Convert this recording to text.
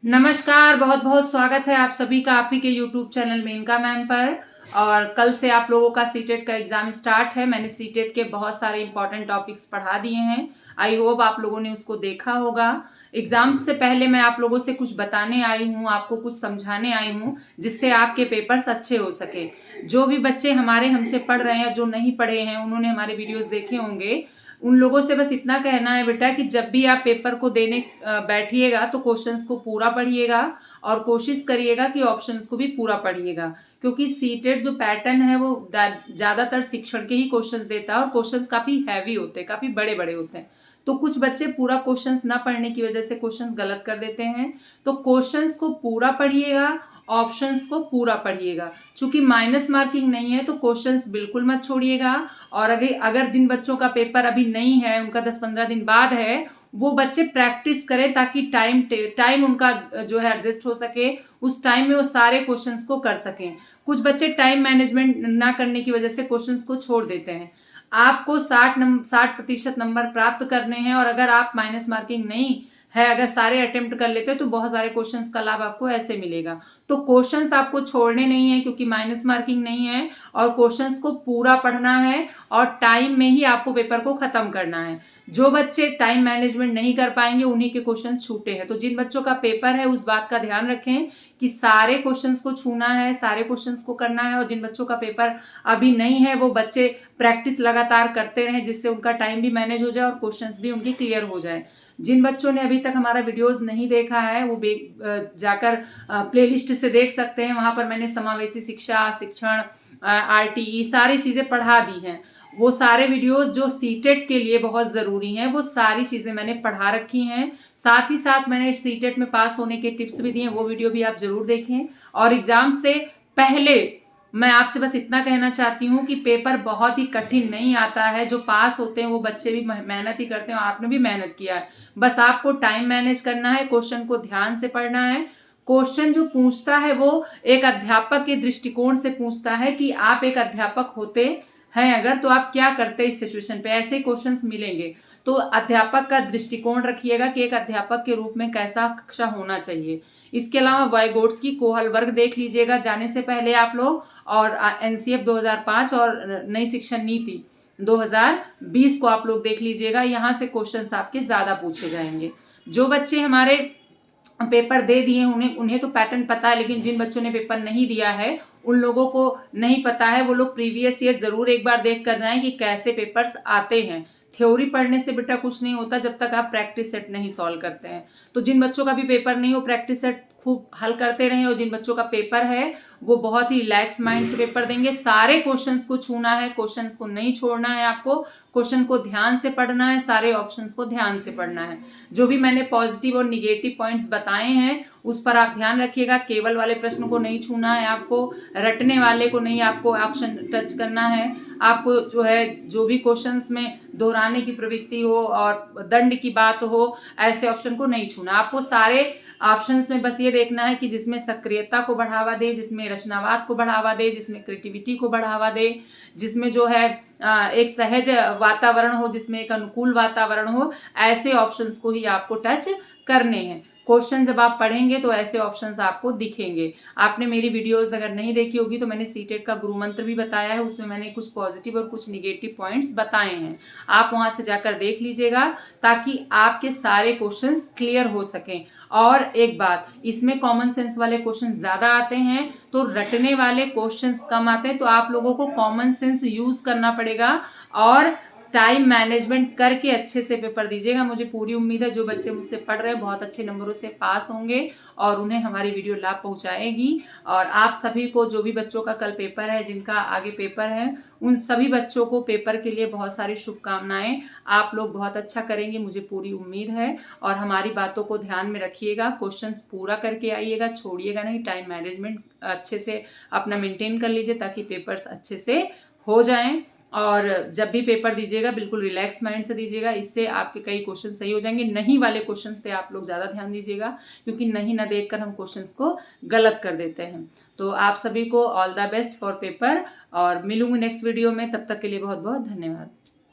नमस्कार, बहुत बहुत स्वागत है आप सभी का आप ही के यूट्यूब चैनल मेनका मैम पर। और कल से आप लोगों का सीटेट का एग्जाम स्टार्ट है। मैंने सीटेट के बहुत सारे इंपॉर्टेंट टॉपिक्स पढ़ा दिए हैं। आई होप आप लोगों ने उसको देखा होगा। एग्जाम से पहले मैं आप लोगों से कुछ बताने आई हूँ, आपको कुछ समझाने आई हूँ, जिससे आपके पेपर्स अच्छे हो सके। जो भी बच्चे हमारे हमसे पढ़ रहे हैं, जो नहीं पढ़े हैं, उन्होंने हमारे वीडियोस देखे होंगे, उन लोगों से बस इतना कहना है बेटा कि जब भी आप पेपर को देने बैठिएगा तो क्वेश्चंस को पूरा पढ़िएगा और कोशिश करिएगा कि ऑप्शंस को भी पूरा पढ़िएगा। क्योंकि सीटेट जो पैटर्न है वो ज्यादातर शिक्षण के ही क्वेश्चंस देता है और क्वेश्चंस काफी हैवी होते हैं, काफी बड़े बड़े होते हैं। तो कुछ बच्चे पूरा क्वेश्चंस ना पढ़ने की वजह से क्वेश्चंस गलत कर देते हैं। तो क्वेश्चंस को पूरा पढ़िएगा, ऑप्शंस को पूरा पढ़िएगा। चूंकि माइनस मार्किंग नहीं है तो क्वेश्चंस बिल्कुल मत छोड़िएगा। और अगर जिन बच्चों का पेपर अभी नहीं है, उनका 10-15 दिन बाद है, वो बच्चे प्रैक्टिस करें ताकि टाइम उनका जो है एडजस्ट हो सके। उस टाइम में वो सारे क्वेश्चंस को कर सकें। कुछ बच्चे टाइम मैनेजमेंट ना करने की वजह से क्वेश्चंस को छोड़ देते हैं। आपको 60% नंबर प्राप्त करने हैं और अगर आप माइनस मार्किंग नहीं है, अगर सारे अटेम्प्ट कर लेते हो तो बहुत सारे क्वेश्चंस का लाभ आपको ऐसे मिलेगा। तो क्वेश्चंस आपको छोड़ने नहीं है क्योंकि माइनस मार्किंग नहीं है, और क्वेश्चंस को पूरा पढ़ना है और टाइम में ही आपको पेपर को खत्म करना है। जो बच्चे टाइम मैनेजमेंट नहीं कर पाएंगे उन्हीं के क्वेश्चंस छूटे हैं। तो जिन बच्चों का पेपर है उस बात का ध्यान रखें कि सारे क्वेश्चंस को छूना है, सारे क्वेश्चंस को करना है। और जिन बच्चों का पेपर अभी नहीं है वो बच्चे प्रैक्टिस लगातार करते रहें, जिससे उनका टाइम भी मैनेज हो जाए और क्वेश्चंस भी उनके क्लियर हो जाए। जिन बच्चों ने अभी तक हमारा वीडियोस नहीं देखा है वो जाकर प्लेलिस्ट से देख सकते हैं। वहां पर मैंने समावेशी शिक्षा, शिक्षण, आरटीई सारी चीजें पढ़ा दी हैं। वो सारे वीडियोस जो सीटेट के लिए बहुत जरूरी हैं वो सारी चीजें मैंने पढ़ा रखी हैं। साथ ही साथ मैंने सीटेट में पास होने के टिप्स भी दिए हैं, वो वीडियो भी आप जरूर देखें। और एग्जाम से पहले मैं आपसे बस इतना कहना चाहती हूँ कि पेपर बहुत ही कठिन नहीं आता है। जो पास होते हैं वो बच्चे भी मेहनत ही करते हैं और आपने भी मेहनत किया है। बस आपको टाइम मैनेज करना है, क्वेश्चन को ध्यान से पढ़ना है। क्वेश्चन जो पूछता है वो एक अध्यापक के दृष्टिकोण से पूछता है कि आप एक अध्यापक होते हैं अगर तो आप क्या करते इस सिचुएशन पे। ऐसे क्वेश्चंस मिलेंगे तो अध्यापक का दृष्टिकोण रखिएगा कि एक अध्यापक के रूप में कैसा कक्षा होना चाहिए। इसके अलावा वाइगोट्स्की कोहल वर्ग देख लीजिएगा जाने से पहले आप लोग, और एनसीएफ 2005 और नई शिक्षा नीति 2020 को आप लोग देख लीजिएगा। यहाँ से क्वेश्चंस आपके ज्यादा पूछे जाएंगे। जो बच्चे हमारे पेपर दे दिए उन्हें उन्हें तो पैटर्न पता है, लेकिन जिन बच्चों ने पेपर नहीं दिया है उन लोगों को नहीं पता है। वो लोग प्रीवियस ईयर जरूर एक बार देख कर जाएं कि कैसे पेपर्स आते हैं। थ्योरी पढ़ने से बेटा कुछ नहीं होता जब तक आप प्रैक्टिस सेट नहीं सॉल्व करते हैं। तो जिन बच्चों का भी पेपर नहीं हो प्रैक्टिस सेट खूब हल करते रहें, और जिन बच्चों का पेपर है वो बहुत ही रिलैक्स माइंड से पेपर देंगे। सारे क्वेश्चंस को छूना है, क्वेश्चंस को नहीं छोड़ना है। आपको क्वेश्चन को ध्यान से पढ़ना है, सारे ऑप्शंस को ध्यान से पढ़ना है। जो भी मैंने पॉजिटिव और निगेटिव पॉइंट्स बताए हैं उस पर आप ध्यान रखिएगा। केवल वाले प्रश्न को नहीं छूना है, आपको रटने वाले को नहीं आपको ऑप्शन टच करना है। आपको जो है जो भी क्वेश्चंस में दोहराने की प्रवृत्ति हो और दंड की बात हो, ऐसे ऑप्शन को नहीं छूना। आपको सारे ऑप्शंस में बस ये देखना है कि जिसमें सक्रियता को बढ़ावा दे, जिसमें रचनावाद को बढ़ावा दे, जिसमें क्रिएटिविटी को बढ़ावा दे, जिसमें जो है एक सहज वातावरण हो, जिसमें एक अनुकूल वातावरण हो, ऐसे ऑप्शंस को ही आपको टच करने हैं। क्वेश्चन जब आप पढ़ेंगे तो ऐसे ऑप्शंस आपको दिखेंगे। आपने मेरी वीडियोस अगर नहीं देखी होगी तो मैंने सीटेट का गुरु मंत्र भी बताया है, उसमें मैंने कुछ पॉजिटिव और कुछ निगेटिव पॉइंट्स बताए हैं। आप वहां से जाकर देख लीजिएगा ताकि आपके सारे क्वेश्चंस क्लियर हो सकें। और एक बात, इसमें कॉमन सेंस वाले क्वेश्चन ज्यादा आते हैं तो रटने वाले क्वेश्चंस कम आते हैं। तो आप लोगों को कॉमन सेंस यूज करना पड़ेगा और टाइम मैनेजमेंट करके अच्छे से पेपर दीजिएगा। मुझे पूरी उम्मीद है जो बच्चे मुझसे पढ़ रहे हैं बहुत अच्छे नंबरों से पास होंगे और उन्हें हमारी वीडियो लाभ पहुंचाएगी। और आप सभी को, जो भी बच्चों का कल पेपर है, जिनका आगे पेपर है, उन सभी बच्चों को पेपर के लिए बहुत सारी शुभकामनाएं। आप लोग बहुत अच्छा करेंगे, मुझे पूरी उम्मीद है। और हमारी बातों को ध्यान में रखिएगा, क्वेश्चंस पूरा करके आइएगा, छोड़िएगा नहीं। टाइम मैनेजमेंट अच्छे से अपना मेंटेन कर लीजिए ताकि पेपर्स अच्छे से हो जाएं। और जब भी पेपर दीजिएगा बिल्कुल रिलैक्स माइंड से दीजिएगा, इससे आपके कई क्वेश्चन सही हो जाएंगे। नहीं वाले क्वेश्चंस पे आप लोग ज़्यादा ध्यान दीजिएगा क्योंकि नहीं ना देखकर हम क्वेश्चंस को गलत कर देते हैं। तो आप सभी को all the best for paper और मिलूंगी नेक्स्ट वीडियो में। तब तक के लिए बहुत बहुत धन्यवाद।